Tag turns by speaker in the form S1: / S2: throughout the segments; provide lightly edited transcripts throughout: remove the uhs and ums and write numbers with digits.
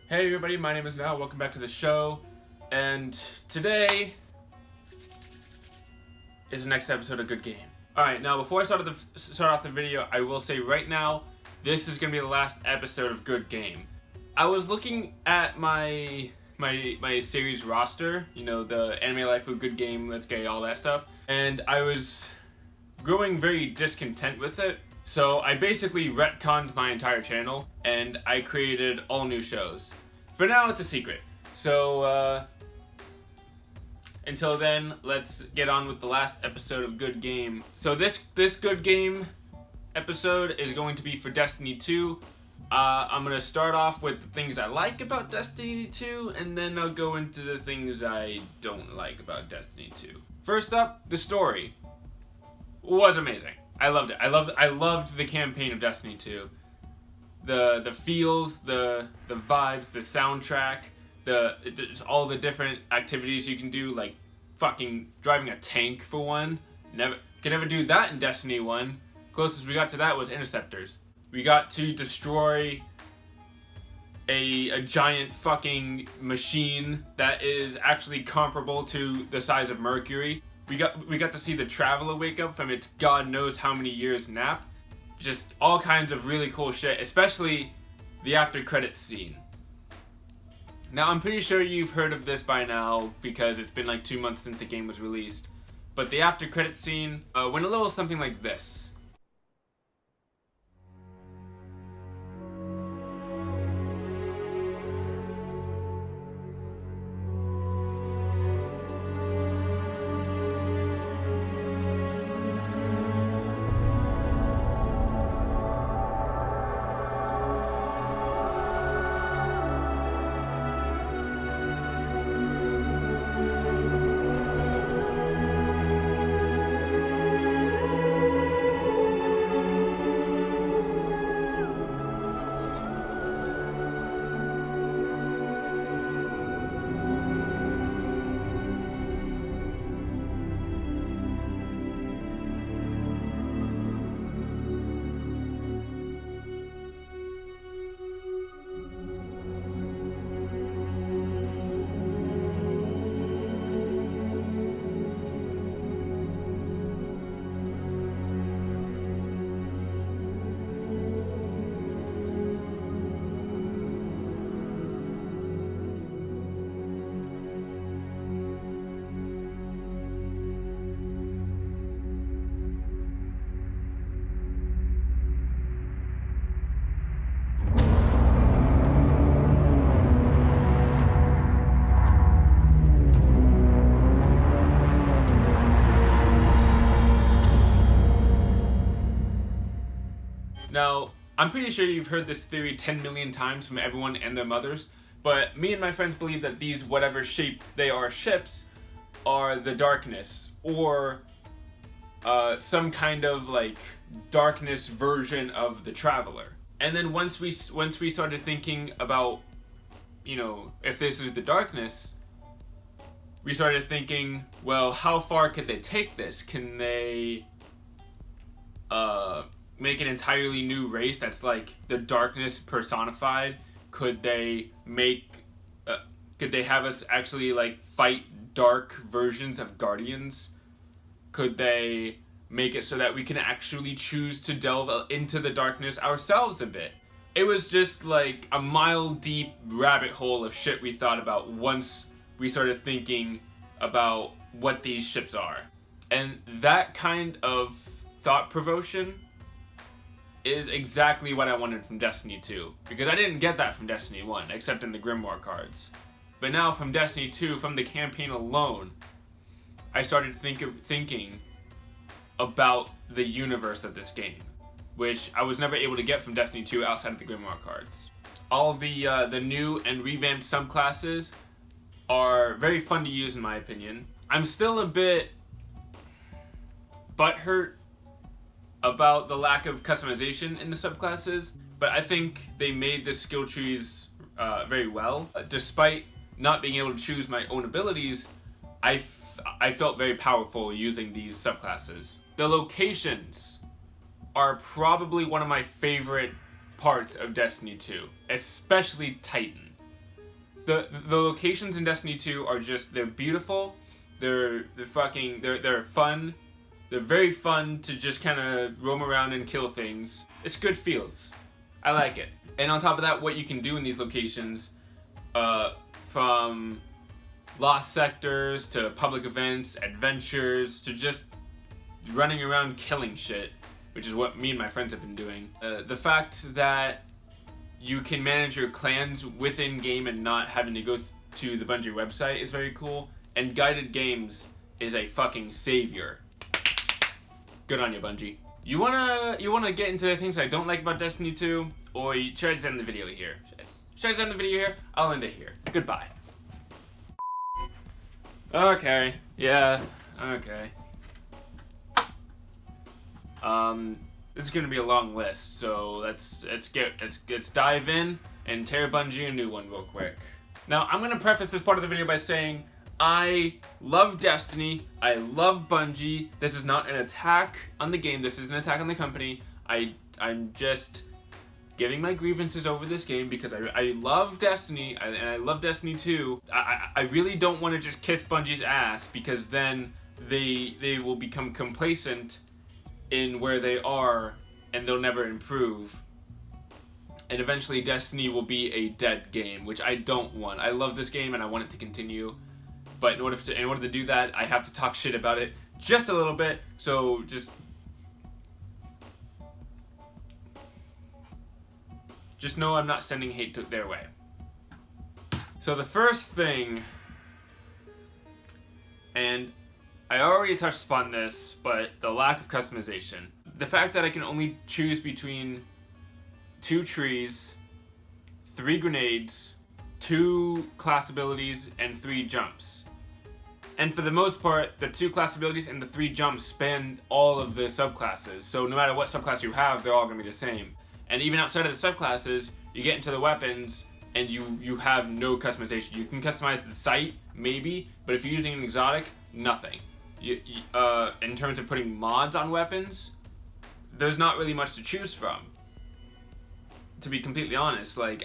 S1: Hey everybody, my name is Noah, welcome back to the show, and today is the next episode of Good Game. Alright, now before I start off the video, I will say right now, this is going to be the last episode of Good Game. I was looking at my series roster, you know, the Anime Life of Good Game, Let's Get all that stuff, and I was growing very discontent with it. So I basically retconned my entire channel, and I created all new shows. For now, it's a secret. So, until then, let's get on with the last episode of Good Game. So this Good Game episode is going to be for Destiny 2. I'm going to start off with the things I like about Destiny 2, and then I'll go into the things I don't like about Destiny 2. First up, the story was amazing. I loved it. I loved the campaign of Destiny 2. The feels, the vibes, the soundtrack, all the different activities you can do, like fucking driving a tank for one. Could never do that in Destiny 1. Closest we got to that was Interceptors. We got to destroy a giant fucking machine that is actually comparable to the size of Mercury. We got to see the Traveler wake up from its god knows how many years nap. Just all kinds of really cool shit, especially the after credits scene. Now I'm pretty sure you've heard of this by now because it's been like 2 months since the game was released. But the after credits scene went a little something like this. Now, I'm pretty sure you've heard this theory 10 million times from everyone and their mothers, but me and my friends believe that these whatever shape they are ships are the darkness, or some kind of like darkness version of the Traveler. And then once we started thinking about, you know, if this is the darkness, we started thinking, well, how far could they take this? Can they make an entirely new race that's like the darkness personified? Could they have us actually like fight dark versions of Guardians? Could they make it so that we can actually choose to delve into the darkness ourselves a bit? It was just like a mile deep rabbit hole of shit we thought about once we started thinking about what these ships are. And that kind of thought provocation is exactly what I wanted from Destiny 2. Because I didn't get that from Destiny 1, except in the Grimoire cards. But now from Destiny 2, from the campaign alone, I started thinking about the universe of this game, which I was never able to get from Destiny 2 outside of the Grimoire cards. All the new and revamped subclasses are very fun to use in my opinion. I'm still a bit butthurt about the lack of customization in the subclasses, but I think they made the skill trees very well. Despite not being able to choose my own abilities, I felt very powerful using these subclasses. The locations are probably one of my favorite parts of Destiny 2, especially Titan. the locations in Destiny 2 are just, they're beautiful. They're fun. They're very fun to just kind of roam around and kill things. It's good feels. I like it. And on top of that, what you can do in these locations, from lost sectors to public events, adventures, to just running around killing shit, which is what me and my friends have been doing. The fact that you can manage your clans within game and not having to go to the Bungie website is very cool. And guided games is a fucking savior. Good on you, Bungie. You wanna get into the things I don't like about Destiny 2, or should I just end the video here? Should I just end the video here? I'll end it here. Goodbye. Okay. Yeah. Okay. This is gonna be a long list, so let's dive in and tear Bungie a new one real quick. Now, I'm gonna preface this part of the video by saying I love Destiny, I love Bungie. This is not an attack on the game, this is an attack on the company. I'm just giving my grievances over this game because I love Destiny, and I love Destiny 2. I really don't want to just kiss Bungie's ass, because then they will become complacent in where they are and they'll never improve. And eventually Destiny will be a dead game, which I don't want. I love this game and I want it to continue. But in order to do that, I have to talk shit about it just a little bit. So just know I'm not sending hate their way. So the first thing, and I already touched upon this, but the lack of customization. The fact that I can only choose between 2 trees, 3 grenades, 2 class abilities, and 3 jumps. And for the most part, the 2 class abilities and the 3 jumps span all of the subclasses. So no matter what subclass you have, they're all going to be the same. And even outside of the subclasses, you get into the weapons and you have no customization. You can customize the sight, maybe, but if you're using an exotic, nothing. In terms of putting mods on weapons, there's not really much to choose from. To be completely honest, like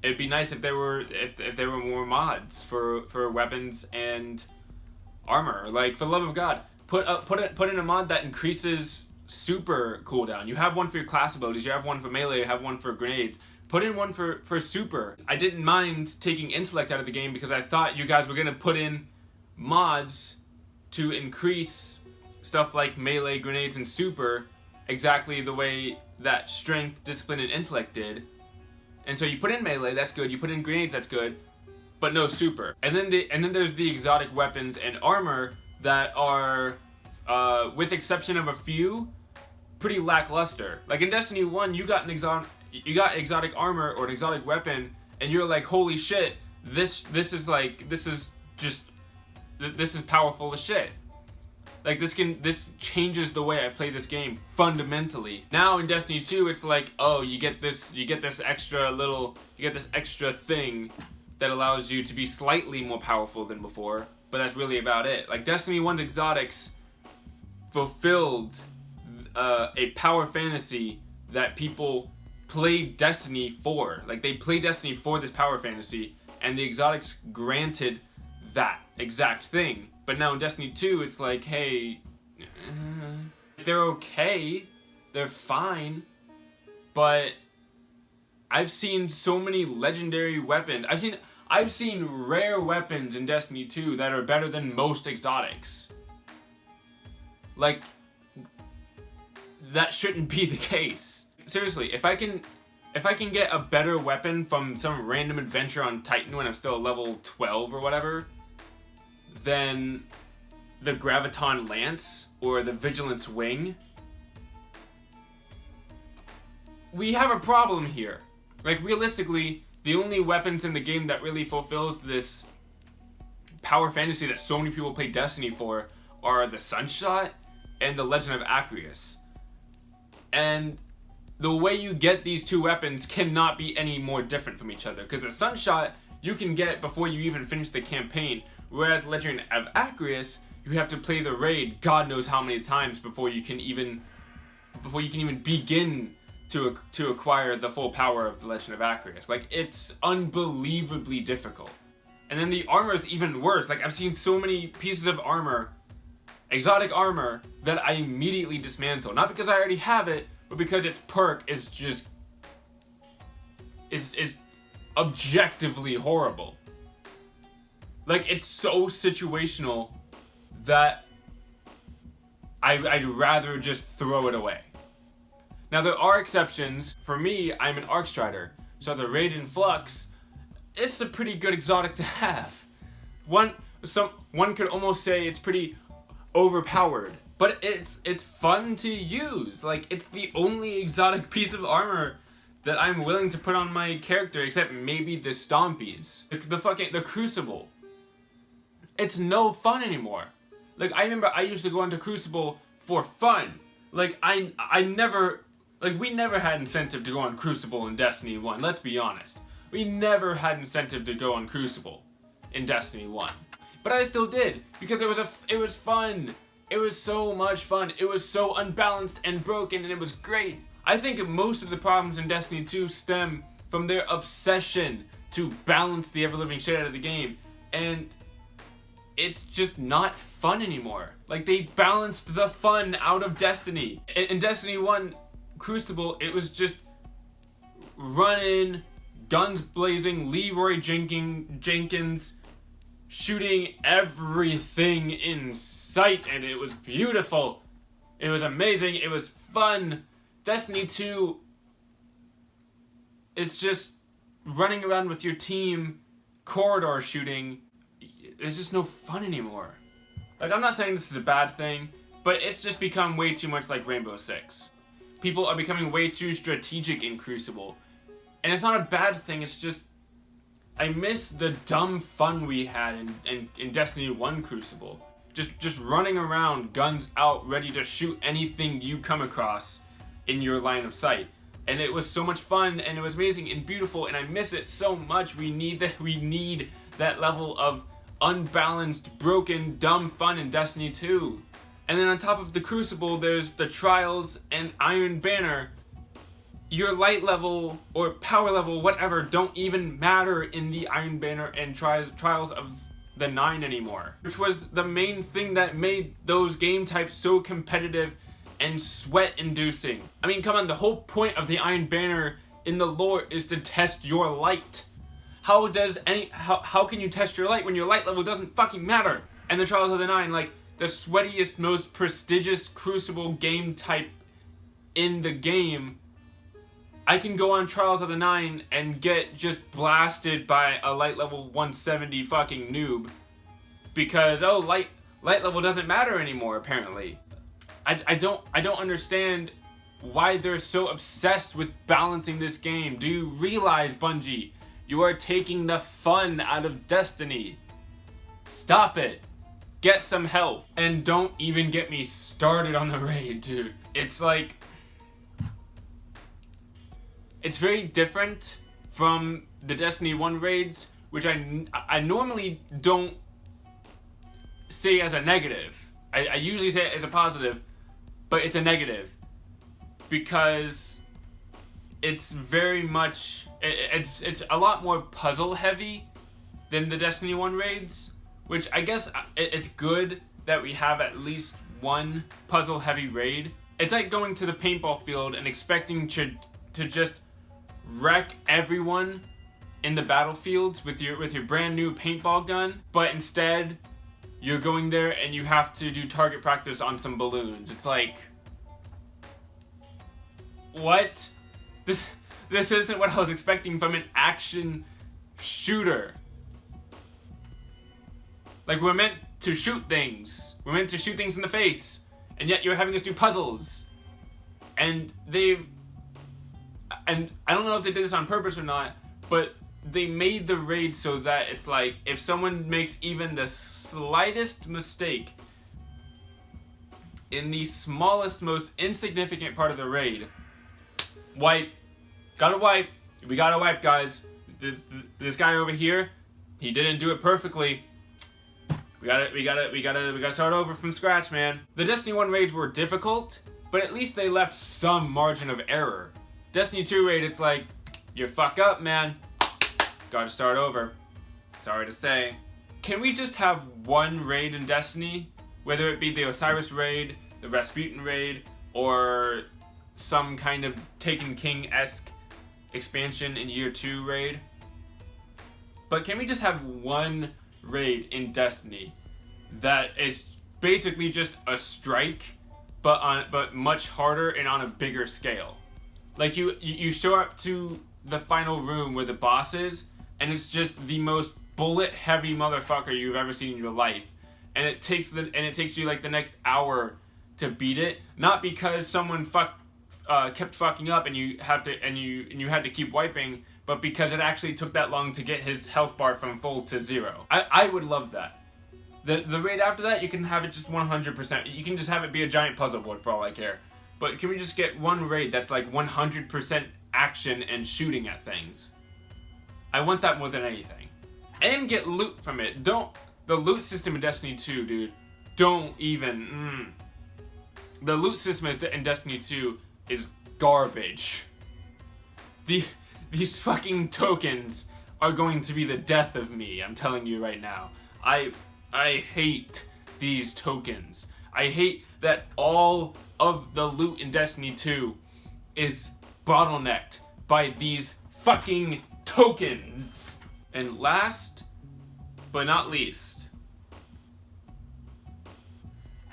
S1: it'd be nice if there were more mods for weapons and armor. Like, for the love of God, put in a mod that increases super cooldown. You have one for your class abilities, you have one for melee, you have one for grenades. Put in one for super. I didn't mind taking intellect out of the game because I thought you guys were gonna put in mods to increase stuff like melee, grenades, and super exactly the way that strength, discipline, and intellect did. And so you put in melee, that's good. You put in grenades, that's good, but no super. And then there's the exotic weapons and armor that are, with exception of a few, pretty lackluster. Like in Destiny 1, you got exotic armor or an exotic weapon, and you're like, holy shit, this is powerful as shit. Like, this changes the way I play this game fundamentally. Now in Destiny 2, it's like, oh, you get this extra thing that allows you to be slightly more powerful than before, but that's really about it. Like, Destiny 1's exotics fulfilled a power fantasy that people played Destiny for. Like, they played Destiny for this power fantasy, and the exotics granted that exact thing. But now in Destiny 2, it's like, hey, they're okay, they're fine, but I've seen so many legendary weapons. I've seen rare weapons in Destiny 2 that are better than most exotics. Like, that shouldn't be the case. Seriously, if I can get a better weapon from some random adventure on Titan when I'm still level 12 or whatever, than the Graviton Lance or the Vigilance Wing, we have a problem here. Like, realistically, the only weapons in the game that really fulfills this power fantasy that so many people play Destiny for are the Sunshot and the Legend of Acreus. And the way you get these 2 weapons cannot be any more different from each other, because the Sunshot you can get before you even finish the campaign, whereas Legend of Acreus, you have to play the raid God knows how many times before you can even begin to acquire the full power of the Legend of Acreus. Like, it's unbelievably difficult. And then the armor is even worse. Like, I've seen so many pieces of armor, exotic armor, that I immediately dismantle. Not because I already have it, but because its perk is just is objectively horrible. Like, it's so situational that I'd rather just throw it away. Now, there are exceptions. For me, I'm an Arcstrider, so the Raiden Flux, it's a pretty good exotic to have. One could almost say it's pretty overpowered, but it's fun to use. Like, it's the only exotic piece of armor that I'm willing to put on my character, except maybe the Stompies. The Crucible. It's no fun anymore. Like, I remember I used to go into Crucible for fun. Like, we never had incentive to go on Crucible in Destiny 1, let's be honest. We never had incentive to go on Crucible in Destiny 1. But I still did, because it was fun. It was so much fun. It was so unbalanced and broken, and it was great. I think most of the problems in Destiny 2 stem from their obsession to balance the ever-living shit out of the game, and it's just not fun anymore. Like, they balanced the fun out of Destiny. In Destiny 1 Crucible, it was just running, guns blazing, Leroy Jenkins shooting everything in sight, and it was beautiful. It was amazing. It was fun. Destiny 2, it's just running around with your team, corridor shooting. There's just no fun anymore. Like, I'm not saying this is a bad thing, but it's just become way too much like Rainbow Six. People are becoming way too strategic in Crucible. And it's not a bad thing, it's just, I miss the dumb fun we had in Destiny 1 Crucible. Just running around, guns out, ready to shoot anything you come across in your line of sight. And it was so much fun, and it was amazing and beautiful, and I miss it so much. We need that level of unbalanced, broken, dumb fun in Destiny 2. And then on top of the Crucible, there's the Trials and Iron Banner. Your light level or power level, whatever, don't even matter in the Iron Banner and Trials of the 9 anymore. Which was the main thing that made those game types so competitive and sweat-inducing. I mean, come on, the whole point of the Iron Banner in the lore is to test your light. How can you test your light when your light level doesn't fucking matter? And the Trials of the 9, like, the sweatiest, most prestigious Crucible game type in the game, I can go on Trials of the 9 and get just blasted by a light level 170 fucking noob. Because, oh, light level doesn't matter anymore, apparently. I don't understand why they're so obsessed with balancing this game. Do you realize, Bungie, you are taking the fun out of Destiny? Stop it. Get some help. And don't even get me started on the raid, dude. It's like, it's very different from the Destiny 1 raids, which I normally don't say as a negative. I usually say it as a positive, but it's a negative. Because it's very much, it's a lot more puzzle heavy than the Destiny 1 raids, which I guess it's good that we have at least one puzzle heavy raid. It's like going to the paintball field and expecting to just wreck everyone in the battlefields with your brand new paintball gun, but instead you're going there and you have to do target practice on some balloons. It's like, what? This isn't what I was expecting from an action shooter. Like, we're meant to shoot things. We're meant to shoot things in the face. And yet you're having us do puzzles. And and I don't know if they did this on purpose or not, but they made the raid so that it's like, if someone makes even the slightest mistake in the smallest, most insignificant part of the raid, wipe. Gotta wipe. We gotta wipe, guys. This guy over here, he didn't do it perfectly. We gotta start over from scratch, man. The Destiny 1 raids were difficult, but at least they left some margin of error. Destiny 2 raid, it's like, you fuck up, man. Gotta start over. Sorry to say. Can we just have one raid in Destiny? Whether it be the Osiris raid, the Rasputin raid, or some kind of Taken King-esque expansion in Year 2 raid. But can we just have one raid in Destiny that is basically just a strike, but much harder and on a bigger scale? Like you show up to the final room where the boss is, and it's just the most bullet-heavy motherfucker you've ever seen in your life, and it takes you like the next hour to beat it, not because someone kept fucking up and you had to keep wiping, but because it actually took that long to get his health bar from full to 0. I would love that. The raid after that, you can have it just 100%. You can just have it be a giant puzzle board for all I care. But can we just get one raid that's like 100% action and shooting at things? I want that more than anything. And get loot from it. The loot system in Destiny 2, dude. Don't even. The loot system in Destiny 2 is garbage. These fucking tokens are going to be the death of me, I'm telling you right now. I hate these tokens. I hate that all of the loot in Destiny 2 is bottlenecked by these fucking tokens. And last but not least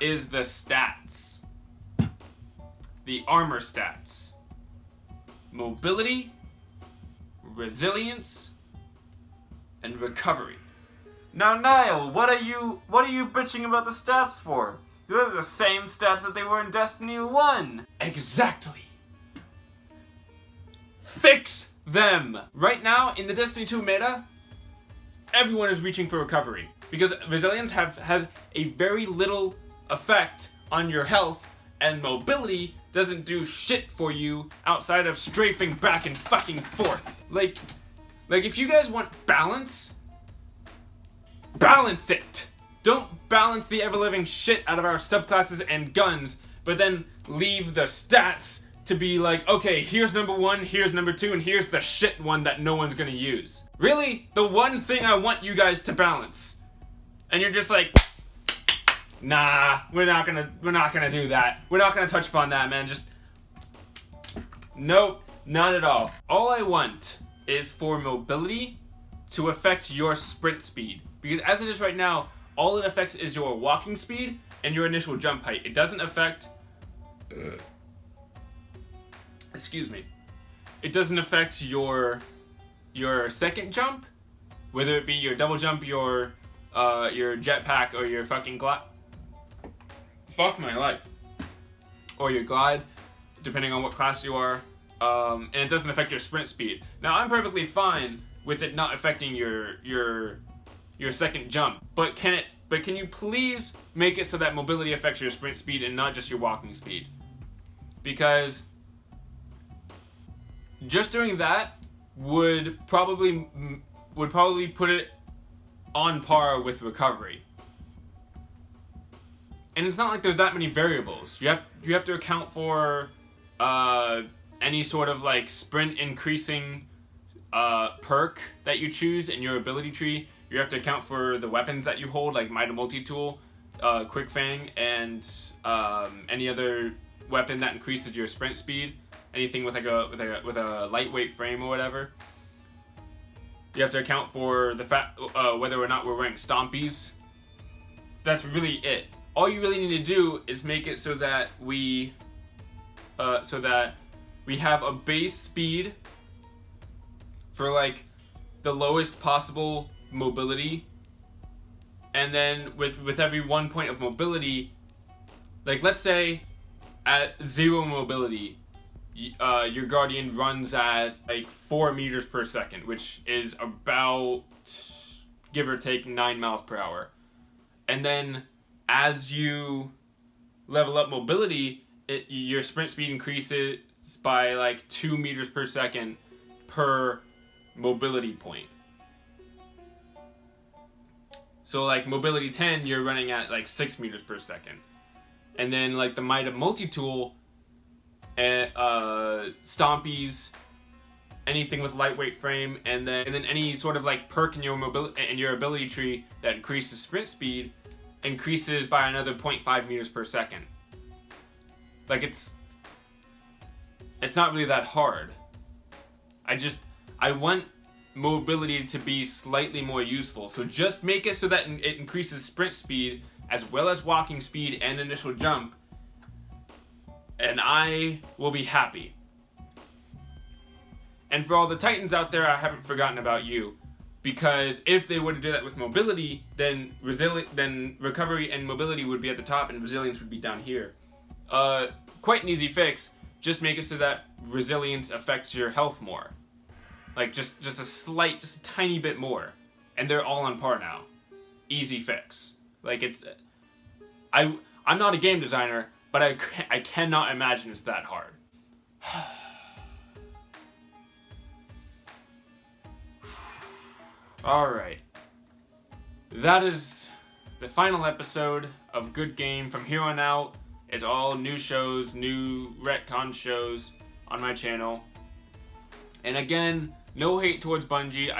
S1: is the stats. The armor stats. Mobility, resilience, and recovery. Now, Niall, what are you bitching about the stats for? They're the same stats that they were in Destiny 1. Exactly. Fix them! Right now, in the Destiny 2 meta, everyone is reaching for recovery. Because resilience has a very little effect on your health, and mobility doesn't do shit for you outside of strafing back and fucking forth. Like if you guys want balance, balance it! Don't balance the ever-living shit out of our subclasses and guns, but then leave the stats to be like, okay, here's number 1, here's number 2, and here's the shit one that no one's gonna use. Really? The one thing I want you guys to balance. And you're just like, nah, we're not gonna do that. We're not gonna touch upon that, man. Just, nope, not at all. All I want is for mobility to affect your sprint speed. Because as it is right now, all it affects is your walking speed and your initial jump height. It doesn't affect... Excuse me. It doesn't affect your second jump, whether it be your double jump, your jetpack, or your fucking glide. Fuck my life. Or your glide, depending on what class you are. And it doesn't affect your sprint speed. Now, I'm perfectly fine with it not affecting your second jump, but can you please make it so that mobility affects your sprint speed and not just your walking speed? Because just doing that would probably put it on par with recovery. And it's not like there's that many variables. You have to account for any sort of like sprint increasing perk that you choose in your ability tree. You have to account for the weapons that you hold, like Might of Multi-Tool, Quick Fang, and any other weapon that increases your sprint speed. Anything with a lightweight frame or whatever. You have to account for the whether or not we're wearing stompies. That's really it. All you really need to do is make it so that we have a base speed for like the lowest possible mobility, and then with every 1 point of mobility, like let's say at 0 mobility, your Guardian runs at like 4 meters per second, which is about, give or take, 9 miles per hour. And then as you level up mobility, your sprint speed increases by like 2 meters per second per mobility point. So like mobility 10, you're running at like 6 meters per second. And then like the Might of Multi-Tool, Stompies, anything with lightweight frame, and then any sort of like perk in your ability tree that increases sprint speed increases by another 0.5 meters per second. Like it's not really that hard. I want mobility to be slightly more useful. So just make it so that it increases sprint speed as well as walking speed and initial jump, and I will be happy. And for all the Titans out there, I haven't forgotten about you. Because if they were to do that with mobility, then recovery and mobility would be at the top and resilience would be down here. Quite an easy fix. Just make it so that resilience affects your health more. Like just a tiny bit more. And they're all on par now. Easy fix. Like I'm not a game designer, but I cannot imagine it's that hard. Alright. That is the final episode of Good Game. From here on out, it's all new shows, new retcon shows on my channel. And again, no hate towards Bungie,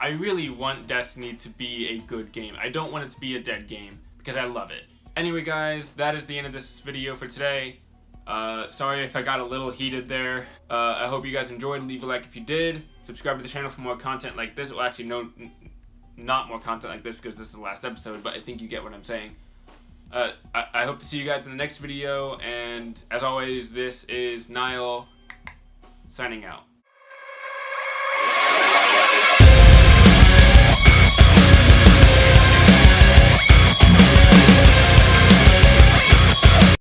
S1: I really want Destiny to be a good game. I don't want it to be a dead game, because I love it. Anyway guys, that is the end of this video for today. Sorry if I got a little heated there. I hope you guys enjoyed. Leave a like if you did. Subscribe to the channel for more content like this. Well, actually, no, not more content like this because this is the last episode, but I think you get what I'm saying. I hope to see you guys in the next video, and as always, this is Niall, signing out.